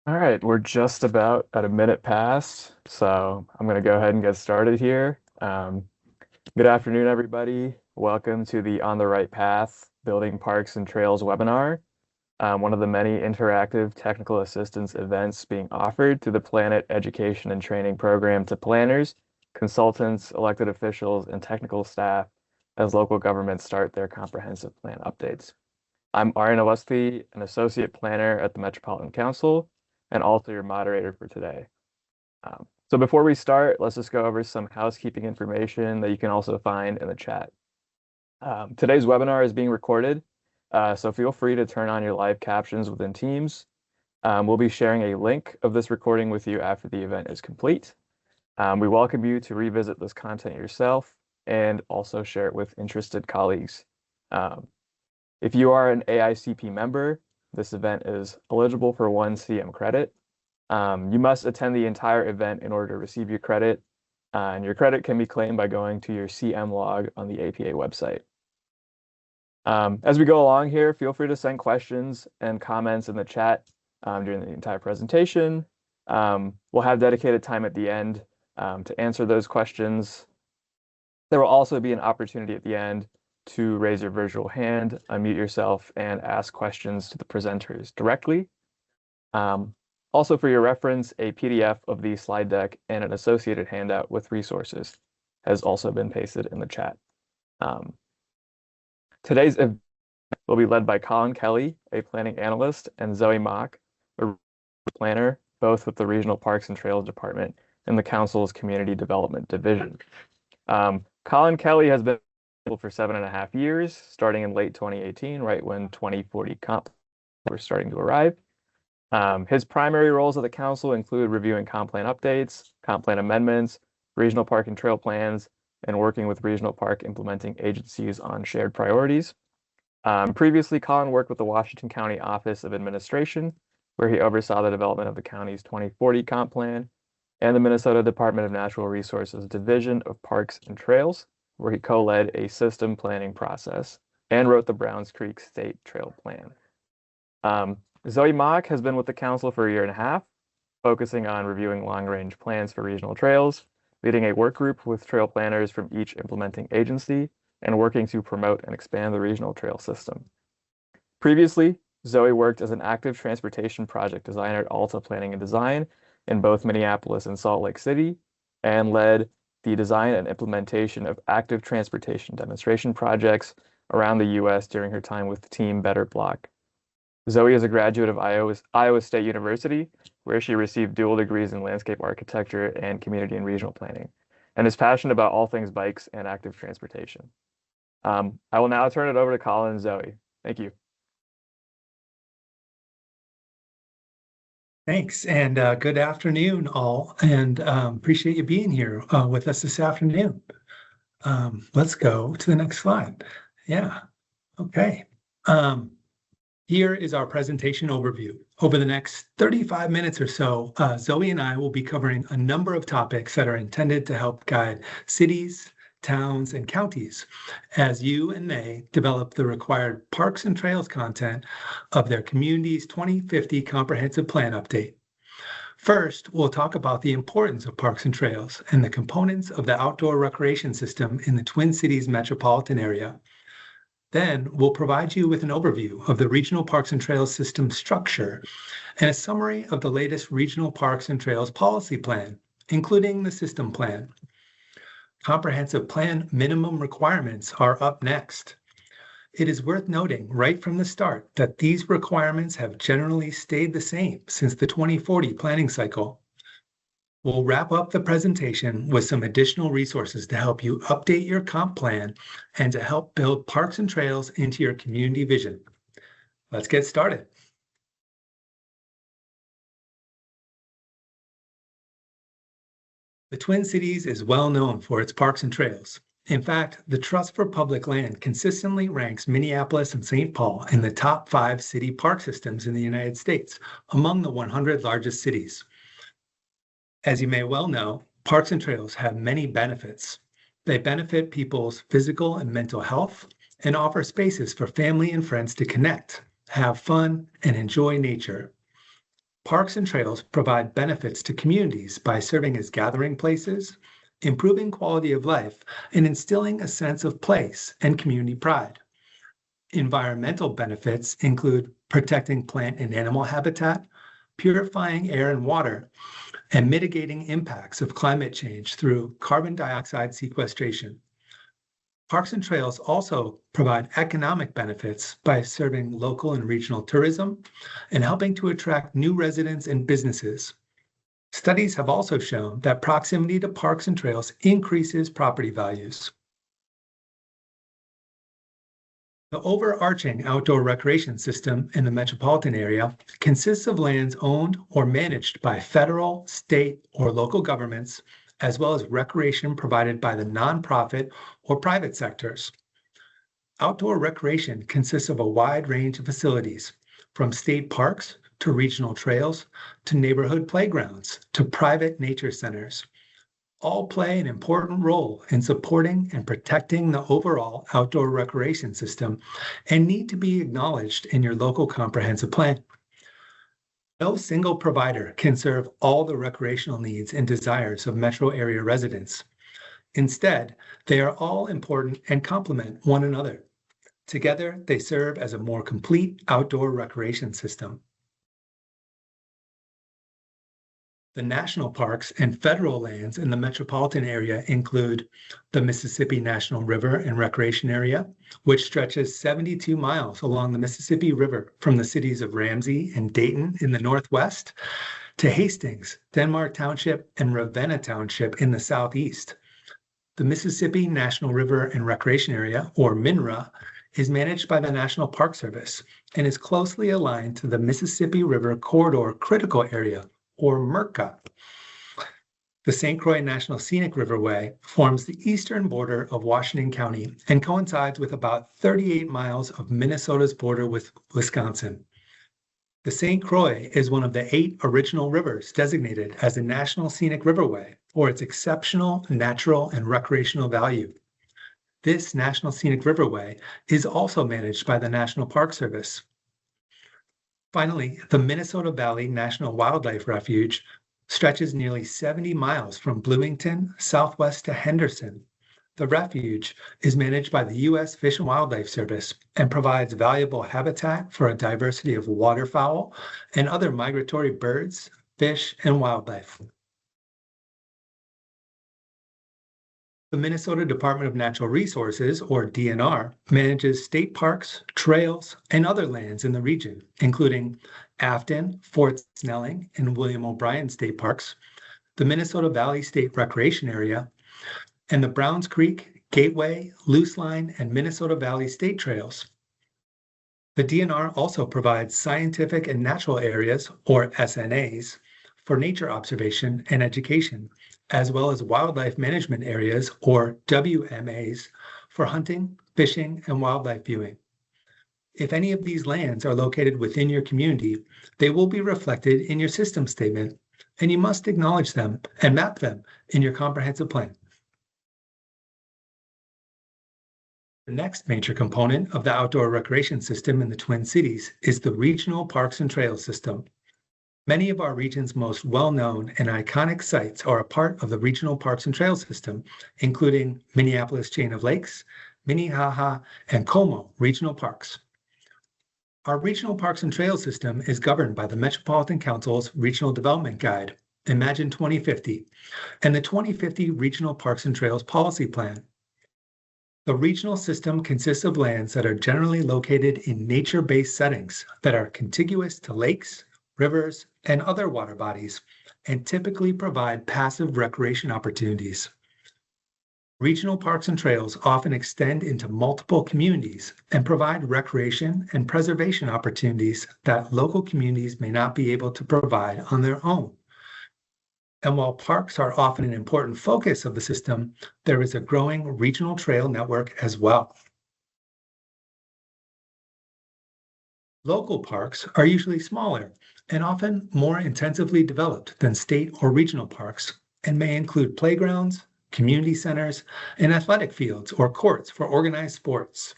All right, we're just about at a minute past, so I'm going to go ahead and get started here. Good afternoon, everybody. Welcome to the On the Right Path Building Parks and Trails webinar, one of the many interactive technical assistance events being offered through the PlanIt Education and Training Program to planners, consultants, elected officials, and technical staff as local governments start their comprehensive plan updates. I'm Aryan Awasthi, an associate planner at the Metropolitan Council, and also your moderator for today. So before we start, let's just go over some housekeeping information that you can also find in the chat. Today's webinar is being recorded, so feel free to turn on your live captions within Teams. We'll be sharing a link of this recording with you after the event is complete. We welcome you to revisit this content yourself and also share it with interested colleagues. If you are an AICP member, this event is eligible for 1 CM credit. You must attend the entire event in order to receive your credit, and your credit can be claimed by going to your CM log on the APA website. As we go along here, feel free to send questions and comments in the chat during the entire presentation. We'll have dedicated time at the end to answer those questions. There will also be an opportunity at the end to raise your virtual hand, unmute yourself, and ask questions to the presenters directly. Also, for your reference, a PDF of the slide deck and an associated handout with resources has also been pasted in the chat. Today's event will be led by Colin Kelly, a planning analyst, and Zoe Mock, a planner, both with the Regional Parks and Trails Department and the Council's Community Development Division. Colin Kelly has been for 7.5 years, starting in late 2018, right when 2040 comp were starting to arrive. His primary roles at the council include reviewing comp plan updates, comp plan amendments, regional park and trail plans, and working with regional park implementing agencies on shared priorities. Previously, Colin worked with the Washington County Office of Administration, where he oversaw the development of the county's 2040 comp plan, and the Minnesota Department of Natural Resources Division of Parks and Trails, where he co-led a system planning process and wrote the Browns Creek State Trail Plan. Zoe Mock has been with the council for 1.5 years, focusing on reviewing long-range plans for regional trails, leading a work group with trail planners from each implementing agency, and working to promote and expand the regional trail system. Previously, Zoe worked as an active transportation project designer at Alta Planning and Design in both Minneapolis and Salt Lake City, and led the design and implementation of active transportation demonstration projects around the U.S. during her time with Team Better Block. Zoe is a graduate of Iowa State University, where she received dual degrees in landscape architecture and community and regional planning, and is passionate about all things bikes and active transportation. I will now turn it over to Colin and Zoe. Thank you. Thanks, and good afternoon, all, and appreciate you being here with us this afternoon. Let's go to the next slide. Yeah, okay. Here is our presentation overview. Over the next 35 minutes or so, Zoe and I will be covering a number of topics that are intended to help guide cities, towns, and counties as you and they develop the required parks and trails content of their community's 2050 comprehensive plan update. First, we'll talk about the importance of parks and trails and the components of the outdoor recreation system in the Twin Cities metropolitan area. Then we'll provide you with an overview of the Regional Parks and Trails system structure and a summary of the latest Regional Parks and Trails policy plan, including the system plan. Comprehensive plan minimum requirements are up next. It is worth noting right from the start that these requirements have generally stayed the same since the 2040 planning cycle. We'll wrap up the presentation with some additional resources to help you update your comp plan and to help build parks and trails into your community vision. Let's get started. The Twin Cities is well known for its parks and trails. In fact, the Trust for Public Land consistently ranks Minneapolis and St. Paul in the top 5 city park systems in the United States, among the 100 largest cities. As you may well know, parks and trails have many benefits. They benefit people's physical and mental health and offer spaces for family and friends to connect, have fun, and enjoy nature. Parks and trails provide benefits to communities by serving as gathering places, improving quality of life, and instilling a sense of place and community pride. Environmental benefits include protecting plant and animal habitat, purifying air and water, and mitigating impacts of climate change through carbon dioxide sequestration. Parks and trails also provide economic benefits by serving local and regional tourism and helping to attract new residents and businesses. Studies have also shown that proximity to parks and trails increases property values. The overarching outdoor recreation system in the metropolitan area consists of lands owned or managed by federal, state, or local governments, as well as recreation provided by the nonprofit or private sectors. Outdoor recreation consists of a wide range of facilities, from state parks to regional trails to neighborhood playgrounds to private nature centers. All play an important role in supporting and protecting the overall outdoor recreation system and need to be acknowledged in your local comprehensive plan. No single provider can serve all the recreational needs and desires of metro area residents. Instead, they are all important and complement one another. Together, they serve as a more complete outdoor recreation system. The national parks and federal lands in the metropolitan area include the Mississippi National River and Recreation Area, which stretches 72 miles along the Mississippi River from the cities of Ramsey and Dayton in the northwest to Hastings, Denmark Township, and Ravenna Township in the southeast. The Mississippi National River and Recreation Area, or MNRA, is managed by the National Park Service and is closely aligned to the Mississippi River Corridor Critical Area, or MRCA. The St. Croix National Scenic Riverway forms the eastern border of Washington County and coincides with about 38 miles of Minnesota's border with Wisconsin. The St. Croix is one of the 8 original rivers designated as a National Scenic Riverway for its exceptional natural and recreational value. This National Scenic Riverway is also managed by the National Park Service. Finally, the Minnesota Valley National Wildlife Refuge stretches nearly 70 miles from Bloomington southwest to Henderson. The refuge is managed by the U.S. Fish and Wildlife Service and provides valuable habitat for a diversity of waterfowl and other migratory birds, fish, and wildlife. The Minnesota Department of Natural Resources, or DNR, manages state parks, trails, and other lands in the region, including Afton, Fort Snelling, and William O'Brien State Parks, the Minnesota Valley State Recreation Area, and the Browns Creek, Gateway, Loose Line, and Minnesota Valley State Trails. The DNR also provides scientific and natural areas, or SNAs, for nature observation and education, as well as wildlife management areas, or WMAs, for hunting, fishing, and wildlife viewing. If any of these lands are located within your community, they will be reflected in your system statement, and you must acknowledge them and map them in your comprehensive plan. The next major component of the outdoor recreation system in the Twin Cities is the Regional Parks and Trails System. Many of our region's most well-known and iconic sites are a part of the Regional Parks and Trails System, including Minneapolis Chain of Lakes, Minnehaha, and Como Regional Parks. Our Regional Parks and Trails System is governed by the Metropolitan Council's Regional Development Guide, Imagine 2050, and the 2050 Regional Parks and Trails Policy Plan. The regional system consists of lands that are generally located in nature-based settings that are contiguous to lakes, rivers, and other water bodies, and typically provide passive recreation opportunities. Regional parks and trails often extend into multiple communities and provide recreation and preservation opportunities that local communities may not be able to provide on their own. And while parks are often an important focus of the system, there is a growing regional trail network as well. Local parks are usually smaller and often more intensively developed than state or regional parks and may include playgrounds, community centers, and athletic fields or courts for organized sports.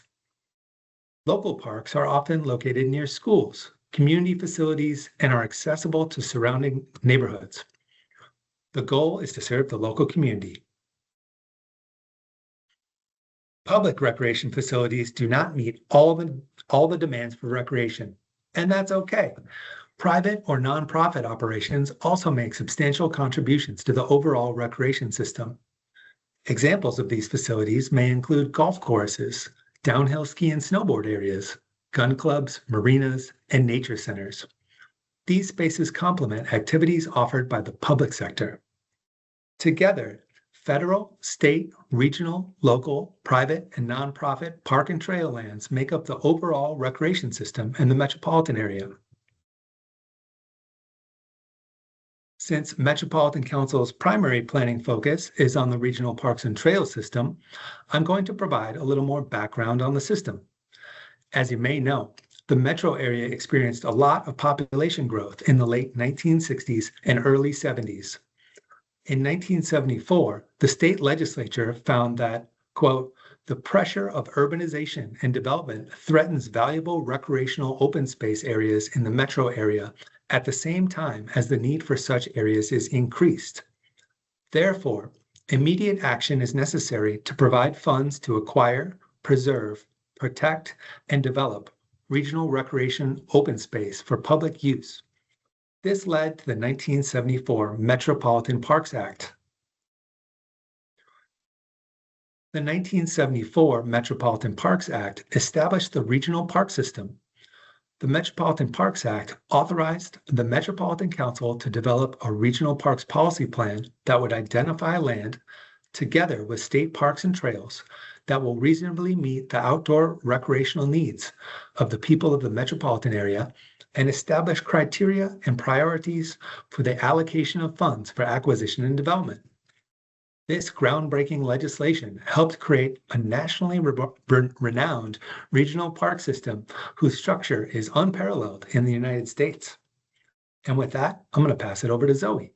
Local parks are often located near schools, community facilities, and are accessible to surrounding neighborhoods. The goal is to serve the local community. Public recreation facilities do not meet all the demands for recreation, and that's okay. Private or nonprofit operations also make substantial contributions to the overall recreation system. Examples of these facilities may include golf courses, downhill ski and snowboard areas, gun clubs, marinas, and nature centers. These spaces complement activities offered by the public sector. Together, federal, state, regional, local, private, and nonprofit park and trail lands make up the overall recreation system in the metropolitan area. Since Metropolitan Council's primary planning focus is on the regional parks and trails system, I'm going to provide a little more background on the system. As you may know, the metro area experienced a lot of population growth in the late 1960s and early 70s. In 1974, the state legislature found that, quote, the pressure of urbanization and development threatens valuable recreational open space areas in the metro area at the same time as the need for such areas is increased. Therefore, immediate action is necessary to provide funds to acquire, preserve, protect, and develop regional recreation open space for public use. This led to the 1974 Metropolitan Parks Act. The 1974 Metropolitan Parks Act established the regional park system. The Metropolitan Parks Act authorized the Metropolitan Council to develop a regional parks policy plan that would identify land, together with state parks and trails, that will reasonably meet the outdoor recreational needs of the people of the metropolitan area and establish criteria and priorities for the allocation of funds for acquisition and development. This groundbreaking legislation helped create a nationally renowned regional park system whose structure is unparalleled in the United States. And with that, I'm going to pass it over to Zoe.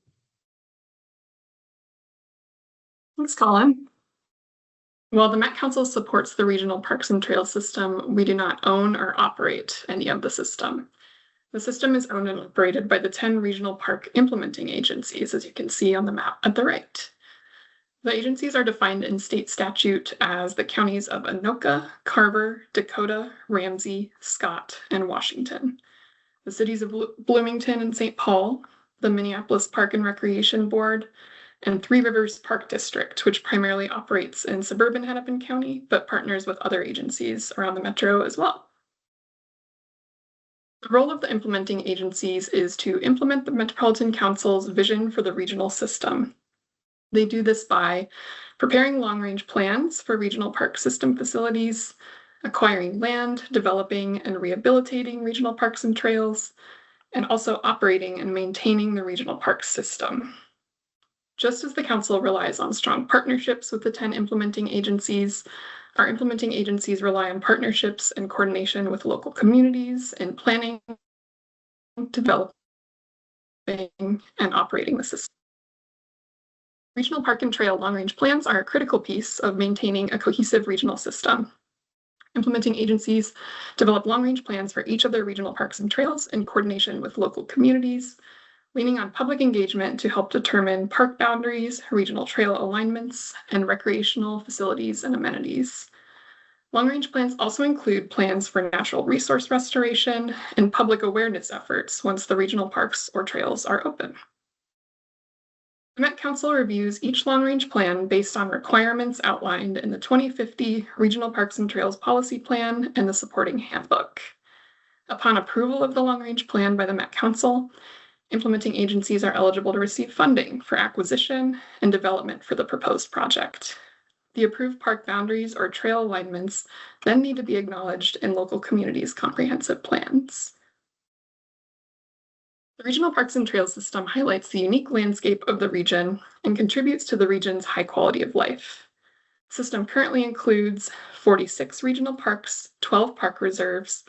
Thanks, Colin. While the Met Council supports the regional parks and trails system, we do not own or operate any of the system. The system is owned and operated by the 10 regional park implementing agencies, as you can see on the map at the right. The agencies are defined in state statute as the counties of Anoka, Carver, Dakota, Ramsey, Scott, and Washington. The cities of Bloomington and St. Paul, the Minneapolis Park and Recreation Board, and Three Rivers Park District, which primarily operates in suburban Hennepin County, but partners with other agencies around the metro as well. The role of the implementing agencies is to implement the Metropolitan Council's vision for the regional system. They do this by preparing long-range plans for regional park system facilities, acquiring land, developing and rehabilitating regional parks and trails, and also operating and maintaining the regional park system. Just as the Council relies on strong partnerships with the 10 implementing agencies, our implementing agencies rely on partnerships and coordination with local communities in planning, developing, and operating the system. Regional park and trail long-range plans are a critical piece of maintaining a cohesive regional system. Implementing agencies develop long-range plans for each of their regional parks and trails in coordination with local communities, leaning on public engagement to help determine park boundaries, regional trail alignments, and recreational facilities and amenities. Long-range plans also include plans for natural resource restoration and public awareness efforts once the regional parks or trails are open. The Met Council reviews each long-range plan based on requirements outlined in the 2050 Regional Parks and Trails Policy Plan and the supporting handbook. Upon approval of the long-range plan by the Met Council, implementing agencies are eligible to receive funding for acquisition and development for the proposed project. The approved park boundaries or trail alignments then need to be acknowledged in local communities' comprehensive plans. The Regional Parks and Trails system highlights the unique landscape of the region and contributes to the region's high quality of life. The system currently includes 46 regional parks, 12 park reserves,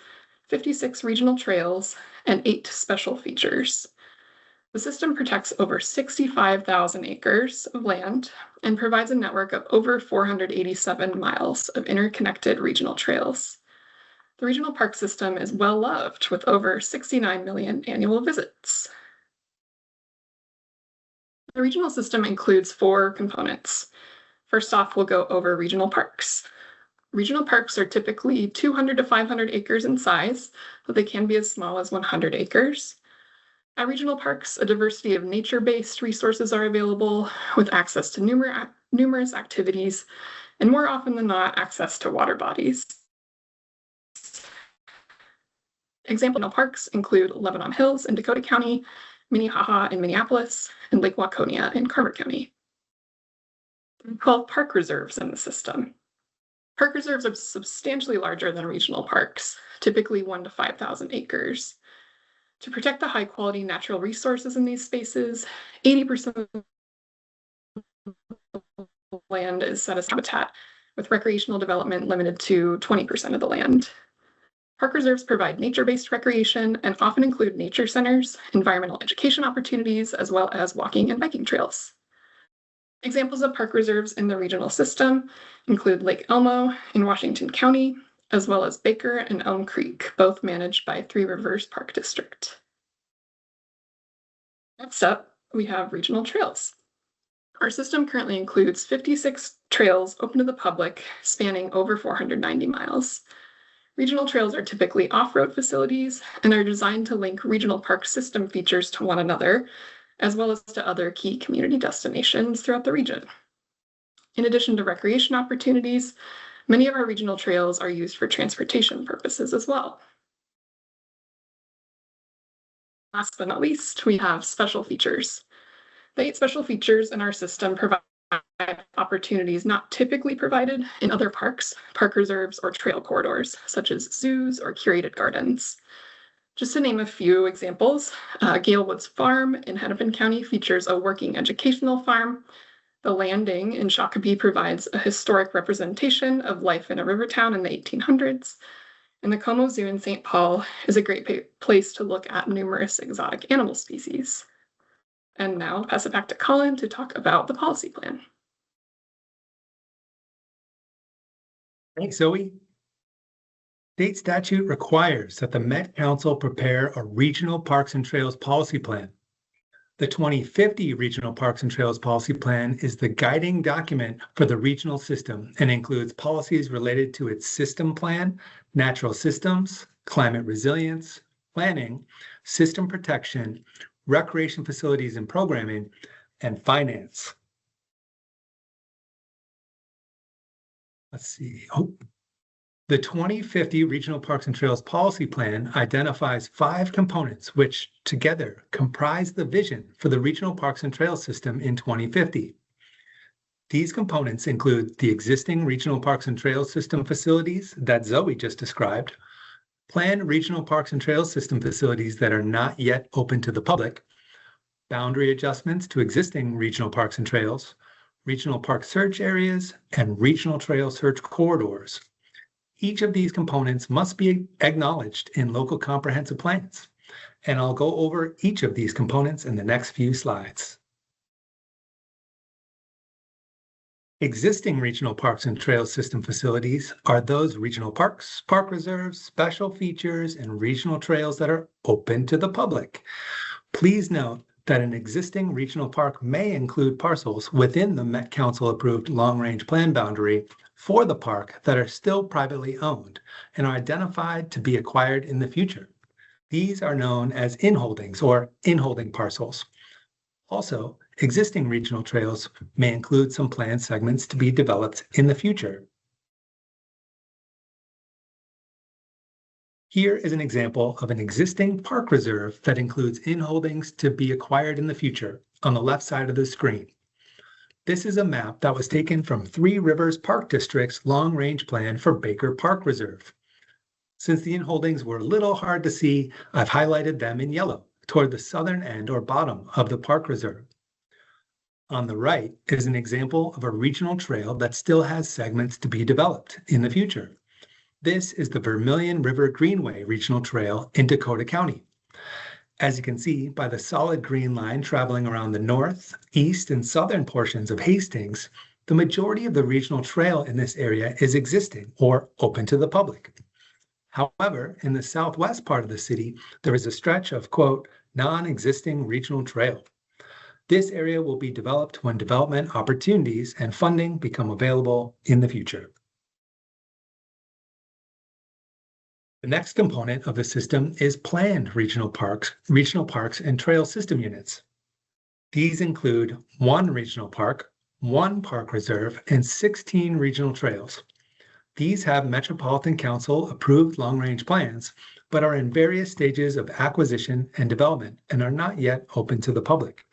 56 regional trails, and 8 special features. The system protects over 65,000 acres of land and provides a network of over 487 miles of interconnected regional trails. The regional park system is well loved with over 69 million annual visits. The regional system includes 4 components. First off, we'll go over regional parks. Regional parks are typically 200 to 500 acres in size, but they can be as small as 100 acres. At regional parks, a diversity of nature-based resources are available with access to numerous activities, and more often than not, access to water bodies. Example parks include Lebanon Hills in Dakota County, Minnehaha in Minneapolis, and Lake Waconia in Carver County. 12 park reserves in the system. Park reserves are substantially larger than regional parks, typically 1 to 5,000 acres. To protect the high-quality natural resources in these spaces, 80% of the land is set as habitat, with recreational development limited to 20% of the land. Park reserves provide nature-based recreation and often include nature centers, environmental education opportunities, as well as walking and biking trails. Examples of park reserves in the regional system include Lake Elmo in Washington County, as well as Baker and Elm Creek, both managed by Three Rivers Park District. Next up, we have regional trails. Our system currently includes 56 trails open to the public, spanning over 490 miles. Regional trails are typically off-road facilities and are designed to link regional park system features to one another, as well as to other key community destinations throughout the region. In addition to recreation opportunities, many of our regional trails are used for transportation purposes as well. Last but not least, we have special features. The 8 special features in our system provide opportunities not typically provided in other parks, park reserves, or trail corridors, such as zoos or curated gardens. Just to name a few examples, Gale Woods Farm in Hennepin County features a working educational farm. The Landing in Shakopee provides a historic representation of life in a river town in the 1800s. And the Como Zoo in St. Paul is a great place to look at numerous exotic animal species. And now I'll pass it back to Colin to talk about the policy plan. Thanks, Zoe. State statute requires that the Met Council prepare a Regional Parks and Trails Policy Plan. The 2050 Regional Parks and Trails Policy Plan is the guiding document for the regional system and includes policies related to its system plan, natural systems, climate resilience, planning, system protection, recreation facilities and programming, and finance. Let's see. The 2050 Regional Parks and Trails Policy Plan identifies 5 components which together comprise the vision for the Regional Parks and Trails system in 2050. These components include the existing Regional Parks and Trails system facilities that Zoe just described, planned Regional Parks and Trails system facilities that are not yet open to the public, boundary adjustments to existing regional parks and trails, regional park search areas, and regional trail search corridors. Each of these components must be acknowledged in local comprehensive plans, and I'll go over each of these components in the next few slides. Existing regional parks and trail system facilities are those regional parks, park reserves, special features, and regional trails that are open to the public. Please note that an existing regional park may include parcels within the Met Council approved long-range plan boundary for the park that are still privately owned and are identified to be acquired in the future. These are known as inholdings or inholding parcels. Also, existing regional trails may include some planned segments to be developed in the future. Here is an example of an existing park reserve that includes inholdings to be acquired in the future on the left side of the screen. This is a map that was taken from Three Rivers Park District's long-range plan for Baker Park Reserve. Since the inholdings were a little hard to see, I've highlighted them in yellow toward the southern end or bottom of the park reserve. On the right is an example of a regional trail that still has segments to be developed in the future. This is the Vermilion River Greenway Regional Trail in Dakota County. As you can see by the solid green line traveling around the north, east, and southern portions of Hastings, the majority of the regional trail in this area is existing or open to the public. However, in the southwest part of the city, there is a stretch of, quote, non-existing regional trail. This area will be developed when development opportunities and funding become available in the future. The next component of the system is planned regional parks and trail system units. These include 1 regional park, 1 park reserve, and 16 regional trails. These have Metropolitan Council approved long-range plans, but are in various stages of acquisition and development and are not yet open to the public.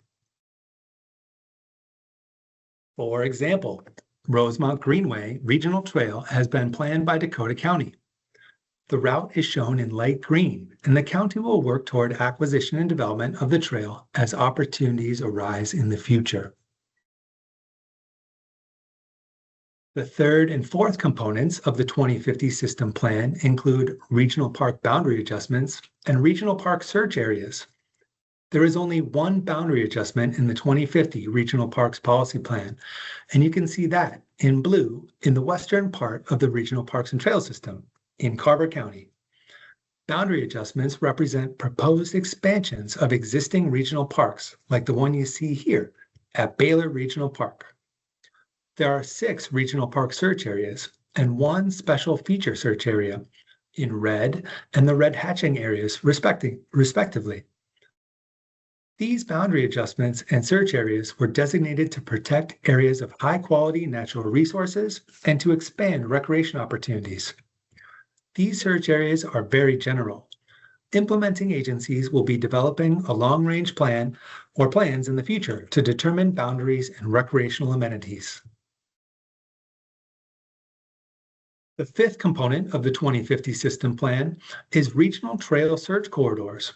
For example, Rosemont Greenway Regional Trail has been planned by Dakota County. The route is shown in light green, and the county will work toward acquisition and development of the trail as opportunities arise in the future. The third and fourth components of the 2050 system plan include regional park boundary adjustments and regional park search areas. There is only 1 boundary adjustment in the 2050 Regional Parks Policy Plan, and you can see that in blue in the western part of the Regional Parks and Trail System in Carver County. Boundary adjustments represent proposed expansions of existing regional parks, like the one you see here at Baylor Regional Park. There are 6 regional park search areas and 1 special feature search area in red and the red hatching areas, respectively. These boundary adjustments and search areas were designated to protect areas of high-quality natural resources and to expand recreation opportunities. These search areas are very general. Implementing agencies will be developing a long-range plan or plans in the future to determine boundaries and recreational amenities. The 5th component of the 2050 system plan is regional trail search corridors.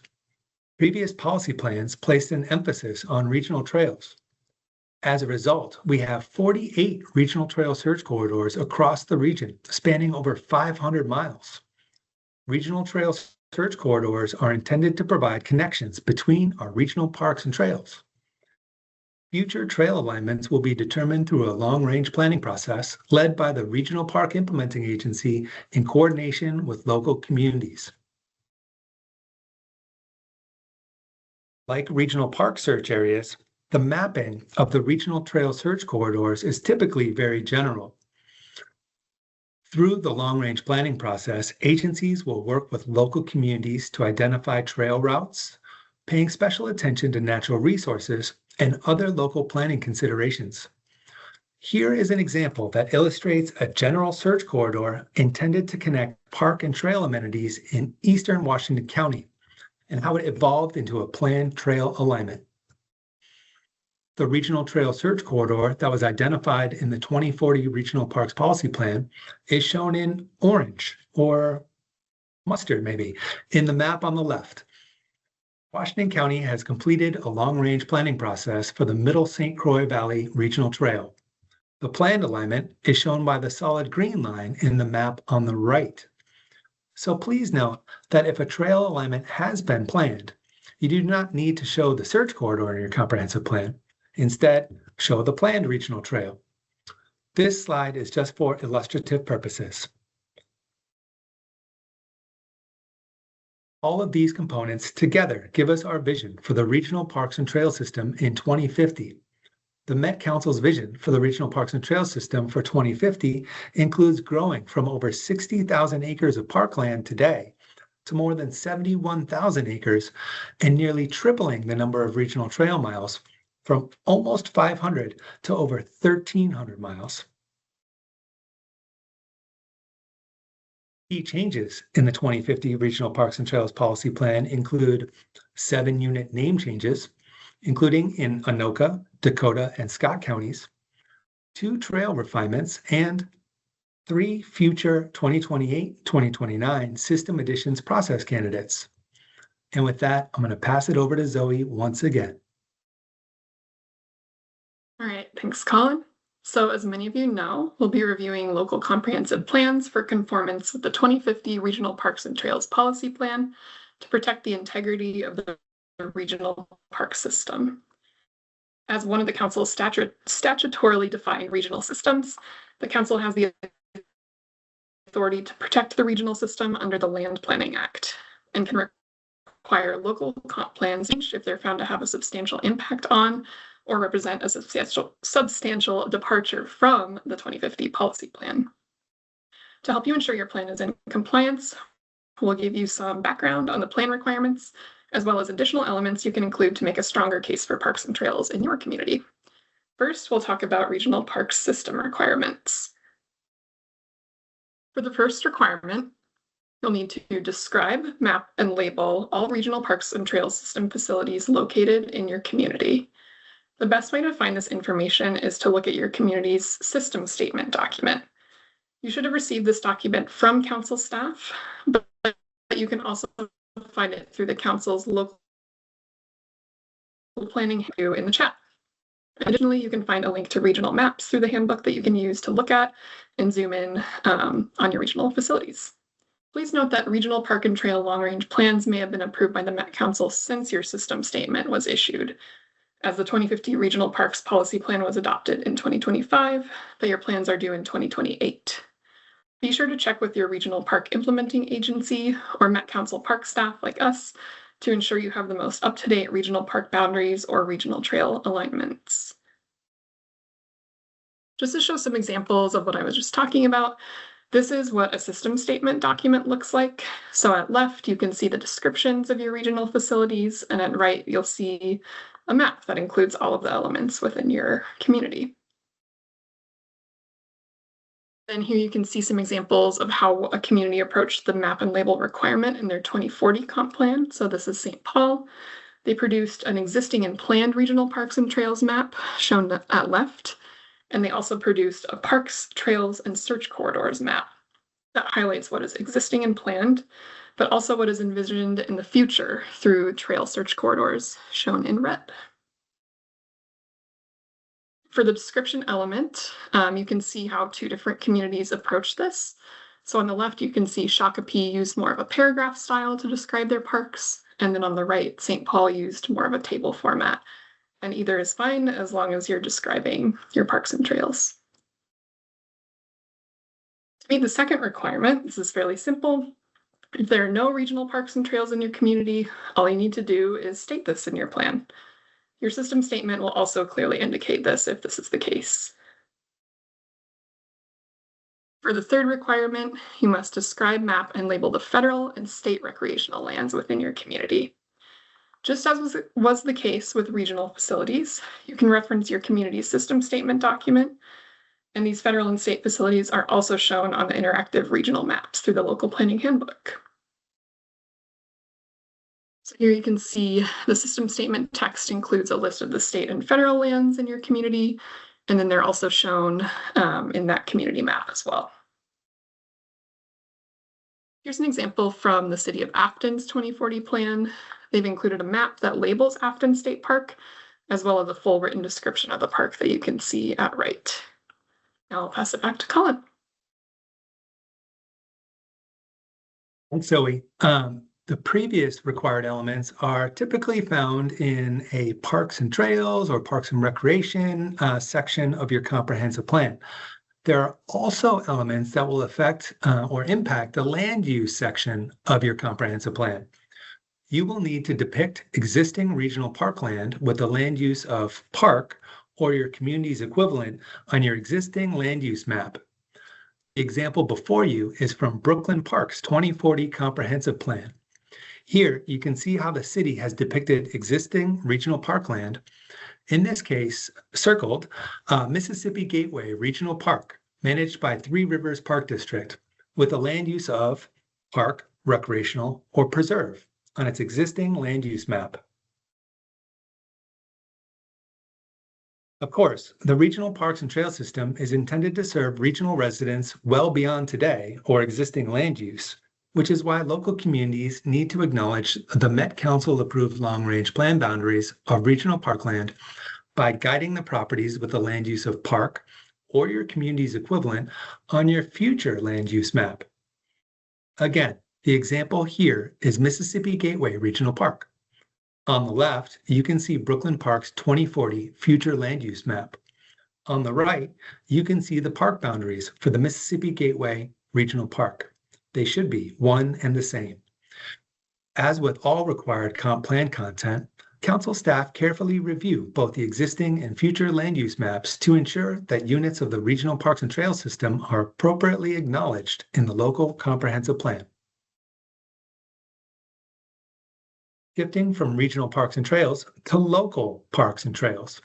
Previous policy plans placed an emphasis on regional trails. As a result, we have 48 regional trail search corridors across the region, spanning over 500 miles. Regional trail search corridors are intended to provide connections between our regional parks and trails. Future trail alignments will be determined through a long-range planning process led by the Regional Park Implementing Agency in coordination with local communities. Like regional park search areas, the mapping of the regional trail search corridors is typically very general. Through the long-range planning process, agencies will work with local communities to identify trail routes, paying special attention to natural resources and other local planning considerations. Here is an example that illustrates a general search corridor intended to connect park and trail amenities in eastern Washington County and how it evolved into a planned trail alignment. The Regional Trail Search Corridor that was identified in the 2040 Regional Parks Policy Plan is shown in orange or mustard maybe in the map on the left. Washington County has completed a long-range planning process for the Middle St. Croix Valley Regional Trail. The planned alignment is shown by the solid green line in the map on the right. So please note that if a trail alignment has been planned, you do not need to show the search corridor in your comprehensive plan. Instead, show the planned regional trail. This slide is just for illustrative purposes. All of these components together give us our vision for the Regional Parks and Trail System in 2050. The Met Council's vision for the Regional Parks and Trail System for 2050 includes growing from over 60,000 acres of parkland today to more than 71,000 acres and nearly tripling the number of regional trail miles from almost 500 to over 1,300 miles. Key changes in the 2050 Regional Parks and Trails Policy Plan include 7 unit name changes, including in Anoka, Dakota, and Scott counties, 2 trail refinements, and 3 future 2028-2029 system additions process candidates. And with that, I'm going to pass it over to Zoe once again. All right, thanks, Colin. So as many of you know, we'll be reviewing local comprehensive plans for conformance with the 2050 Regional Parks and Trails Policy Plan to protect the integrity of the regional park system. As one of the council's statutorily defined regional systems, the council has the authority to protect the regional system under the Land Planning Act and can require local comp plans if they're found to have a substantial impact on or represent a substantial departure from the 2050 policy plan. To help you ensure your plan is in compliance, we'll give you some background on the plan requirements, as well as additional elements you can include to make a stronger case for parks and trails in your community. First, we'll talk about regional park system requirements. For the first requirement, you'll need to describe, map, and label all regional parks and trail system facilities located in your community. The best way to find this information is to look at your community's system statement document. You should have received this document from council staff, but you can also find it through the council's local planning in the chat. Additionally, you can find a link to regional maps through the handbook that you can use to look at and zoom in on your regional facilities. Please note that regional park and trail long-range plans may have been approved by the Met Council since your system statement was issued, as the 2050 Regional Parks Policy Plan was adopted in 2025, but your plans are due in 2028. Be sure to check with your regional park implementing agency or Met Council park staff like us to ensure you have the most up-to-date regional park boundaries or regional trail alignments. Just to show some examples of what I was just talking about, this is what a system statement document looks like. So at left, you can see the descriptions of your regional facilities, and at right, you'll see a map that includes all of the elements within your community. Then here you can see some examples of how a community approached the map and label requirement in their 2040 comp plan. So this is St. Paul. They produced an existing and planned regional parks and trails map shown at left. And they also produced a parks, trails, and search corridors map that highlights what is existing and planned, but also what is envisioned in the future through trail search corridors shown in red. For the description element, you can see how two different communities approach this. So on the left, you can see Shakopee used more of a paragraph style to describe their parks. And then on the right, St. Paul used more of a table format. And either is fine as long as you're describing your parks and trails. To meet the second requirement, this is fairly simple. If there are no regional parks and trails in your community, all you need to do is state this in your plan. Your system statement will also clearly indicate this if this is the case. For the third requirement, you must describe, map, and label the federal and state recreational lands within your community. Just as was the case with regional facilities, you can reference your community system statement document, and these federal and state facilities are also shown on the interactive regional maps through the local planning handbook. So here you can see the system statement text includes a list of the state and federal lands in your community, and then they're also shown in that community map as well. Here's an example from the City of Afton's 2040 plan. They've included a map that labels Afton State Park, as well as a full written description of the park that you can see at right. Now I'll pass it back to Colin. Thanks, Zoe. The previous required elements are typically found in a parks and trails or parks and recreation section of your comprehensive plan. There are also elements that will affect or impact the land use section of your comprehensive plan. You will need to depict existing regional parkland with the land use of park or your community's equivalent on your existing land use map. The example before you is from Brooklyn Park's 2040 comprehensive plan. Here, you can see how the city has depicted existing regional parkland, in this case, circled Mississippi Gateway Regional Park, managed by Three Rivers Park District, with a land use of park, recreational, or preserve on its existing land use map. Of course, the regional parks and trail system is intended to serve regional residents well beyond today or existing land use, which is why local communities need to acknowledge the Met Council approved long-range plan boundaries of regional parkland by guiding the properties with the land use of park or your community's equivalent on your future land use map. Again, the example here is Mississippi Gateway Regional Park. On the left, you can see Brooklyn Park's 2040 future land use map. On the right, you can see the park boundaries for the Mississippi Gateway regional park. They should be one and the same. As with all required comp plan content, Council staff carefully review both the existing and future land use maps to ensure that units of the Regional Parks and Trails system are appropriately acknowledged in the local comprehensive plan. Shifting from regional parks and trails to local parks and trails.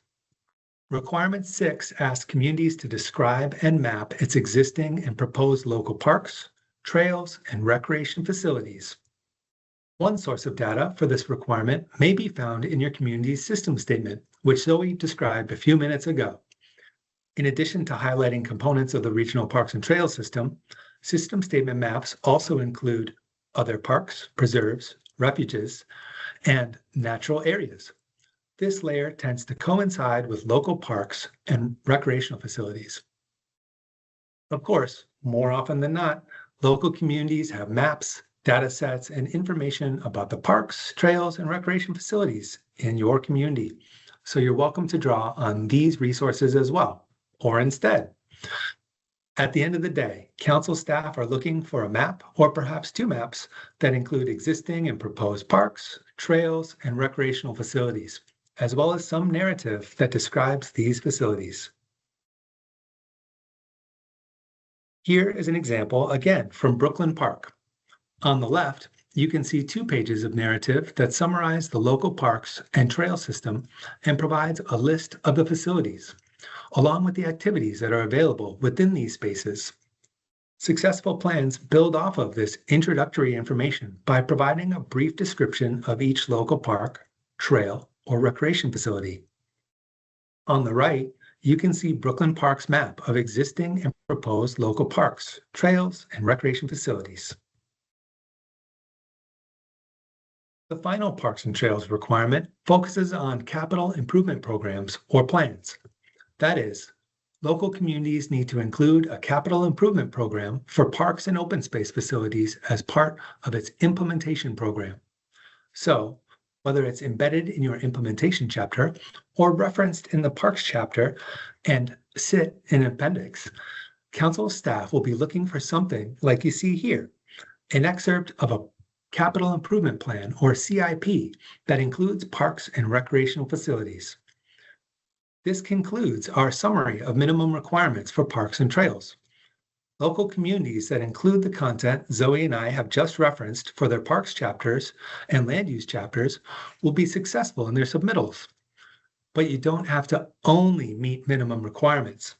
Requirement 6 asks communities to describe and map its existing and proposed local parks, trails, and recreation facilities. One source of data for this requirement may be found in your community's system statement, which Zoe described a few minutes ago. In addition to highlighting components of the Regional Parks and Trails system statement maps also include other parks, preserves, refuges, and natural areas. This layer tends to coincide with local parks and recreational facilities. Of course, more often than not, local communities have maps, data sets, and information about the parks, trails, and recreation facilities in your community. So you're welcome to draw on these resources as well, or instead. At the end of the day, council staff are looking for a map or perhaps two maps that include existing and proposed parks, trails, and recreational facilities, as well as some narrative that describes these facilities. Here is an example, again, from Brooklyn Park. On the left, you can see 2 pages of narrative that summarize the local parks and trail system and provides a list of the facilities, along with the activities that are available within these spaces. Successful plans build off of this introductory information by providing a brief description of each local park, trail, or recreation facility. On the right, you can see Brooklyn Park's map of existing and proposed local parks, trails, and recreation facilities. The final Parks and Trails requirement focuses on capital improvement programs or plans. That is, local communities need to include a capital improvement program for parks and open space facilities as part of its implementation program. So, whether it's embedded in your implementation chapter or referenced in the parks chapter and sit in an appendix, council staff will be looking for something like you see here, an excerpt of a capital improvement plan or CIP that includes parks and recreational facilities. This concludes our summary of minimum requirements for parks and trails. Local communities that include the content Zoe and I have just referenced for their parks chapters and land use chapters will be successful in their submittals. But you don't have to only meet minimum requirements.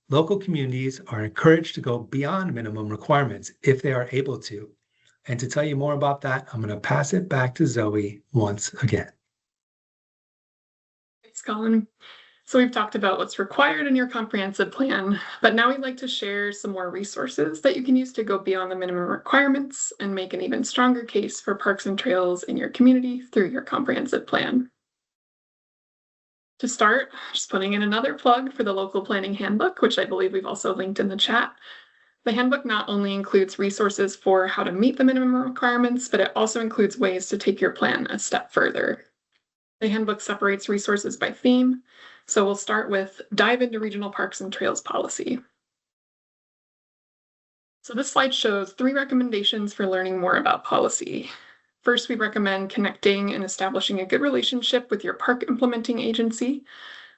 Local communities are encouraged to go beyond minimum requirements if they are able to. And to tell you more about that, I'm going to pass it back to Zoe once again. Thanks, Colin. So we've talked about what's required in your comprehensive plan, but now we'd like to share some more resources that you can use to go beyond the minimum requirements and make an even stronger case for parks and trails in your community through your comprehensive plan. To start, just putting in another plug for the local planning handbook, which I believe we've also linked in the chat. The handbook not only includes resources for how to meet the minimum requirements, but it also includes ways to take your plan a step further. The handbook separates resources by theme, so we'll start with Dive into Regional Parks and Trails Policy. So this slide shows 3 recommendations for learning more about policy. First, we recommend connecting and establishing a good relationship with your park implementing agency.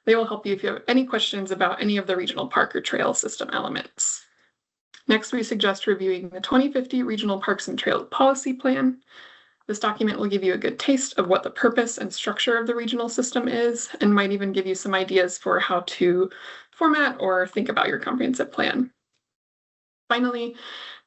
They will help you if you have any questions about any of the regional park or trail system elements. Next, we suggest reviewing the 2050 Regional Parks and Trails Policy Plan. This document will give you a good taste of what the purpose and structure of the regional system is, and might even give you some ideas for how to format or think about your comprehensive plan. Finally,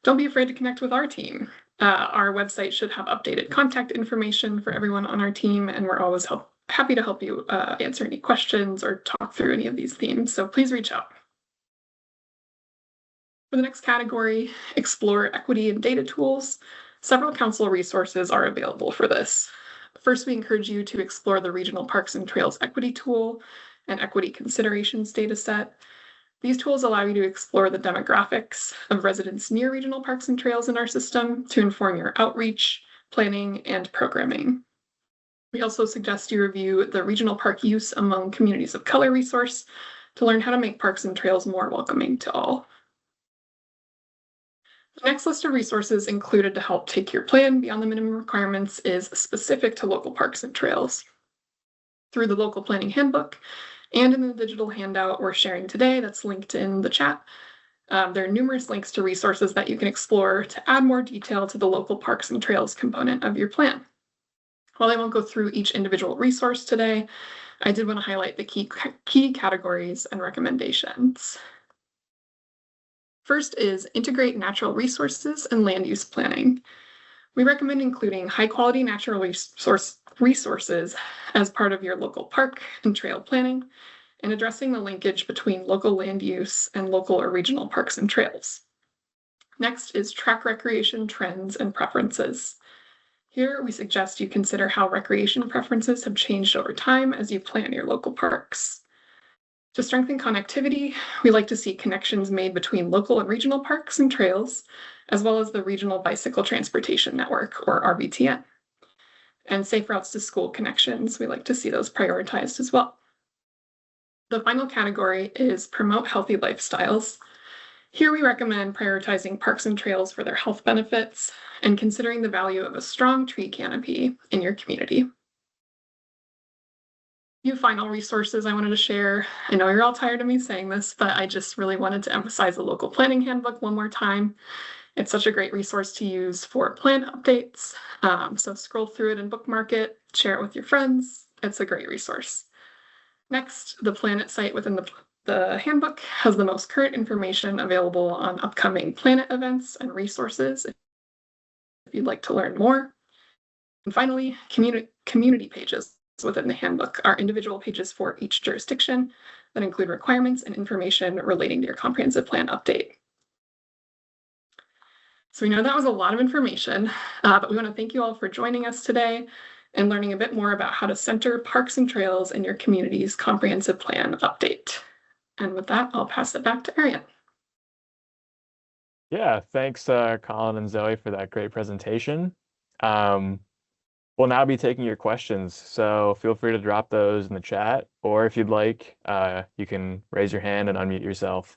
don't be afraid to connect with our team. Our website should have updated contact information for everyone on our team, and we're always happy to help you answer any questions or talk through any of these themes, so please reach out. For the next category, explore equity and data tools. Several council resources are available for this. First, we encourage you to explore the Regional Parks and Trails Equity Tool and Equity Considerations dataset. These tools allow you to explore the demographics of residents near regional parks and trails in our system to inform your outreach, planning, and programming. We also suggest you review the Regional Park Use Among Communities of Color resource to learn how to make parks and trails more welcoming to all. The next list of resources included to help take your plan beyond the minimum requirements is specific to local parks and trails. Through the local planning handbook and in the digital handout we're sharing today that's linked in the chat, there are numerous links to resources that you can explore to add more detail to the local parks and trails component of your plan. While I won't go through each individual resource today, I did want to highlight the key categories and recommendations. First is integrate natural resources and land use planning. We recommend including high-quality natural resources as part of your local park and trail planning, and addressing the linkage between local land use and local or regional parks and trails. Next is track recreation trends and preferences. Here, we suggest you consider how recreation preferences have changed over time as you plan your local parks. To strengthen connectivity, we like to see connections made between local and regional parks and trails, as well as the Regional Bicycle Transportation Network, or RBTN. And safe routes to school connections, we like to see those prioritized as well. The final category is promote healthy lifestyles. Here we recommend prioritizing parks and trails for their health benefits and considering the value of a strong tree canopy in your community. Few final resources I wanted to share. I know you're all tired of me saying this, but I just really wanted to emphasize the local planning handbook one more time. It's such a great resource to use for plan updates. So scroll through it and bookmark it, share it with your friends. It's a great resource. Next, the PlanIt site within the handbook has the most current information available on upcoming PlanIt events and resources if you'd like to learn more. And finally, community pages within the handbook are individual pages for each jurisdiction that include requirements and information relating to your comprehensive plan update. So we know that was a lot of information, but we want to thank you all for joining us today and learning a bit more about how to center parks and trails in your community's comprehensive plan update. And with that, I'll pass it back to Arian. Yeah, thanks, Colin and Zoe, for that great presentation. We'll now be taking your questions, so feel free to drop those in the chat, or if you'd like, you can raise your hand and unmute yourself.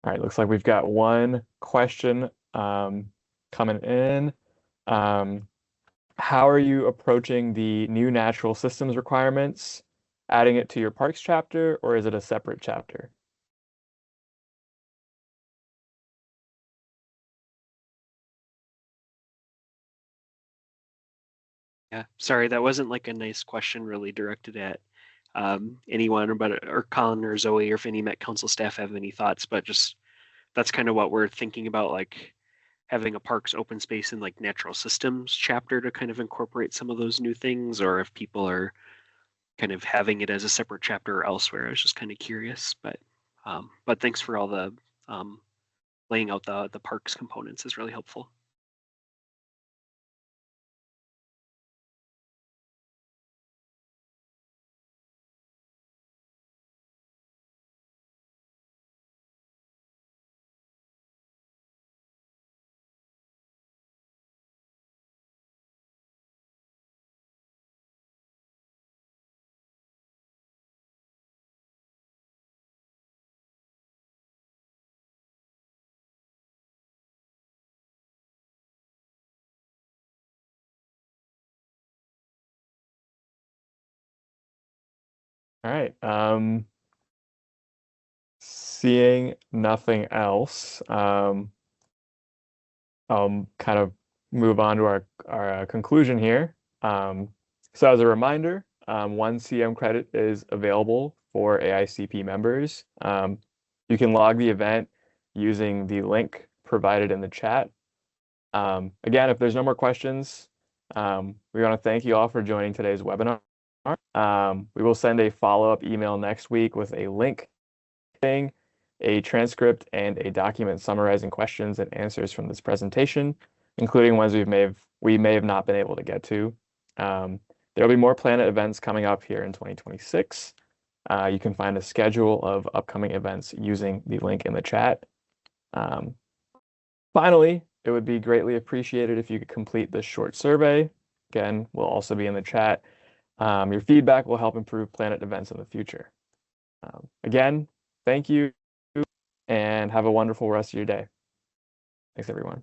All right, looks like we've got one question coming in. How are you approaching the new natural systems requirements? Adding it to your parks chapter, or is it a separate chapter? Yeah, sorry, that wasn't like a nice question really directed at anyone, or Colin or Zoe, or if any Met Council staff have any thoughts, but just that's kind of what we're thinking about, like having a parks open space and like natural systems chapter to kind of incorporate some of those new things, or if people are kind of having it as a separate chapter or elsewhere. I was just kind of curious, but thanks for all the laying out the parks components is really helpful. All right. Seeing nothing else, I'll kind of move on to our conclusion here. So as a reminder, 1 CM credit is available for AICP members. You can log the event using the link provided in the chat. Again, if there's no more questions, we want to thank you all for joining today's webinar. We will send a follow-up email next week with a link, a transcript, and a document summarizing questions and answers from this presentation, including ones we may have not been able to get to. There will be more PlanIt events coming up here in 2026. You can find a schedule of upcoming events using the link in the chat. Finally, it would be greatly appreciated if you could complete this short survey. Again, will also be in the chat. Your feedback will help improve PlanIt events in the future. Again, thank you and have a wonderful rest of your day. Thanks, everyone.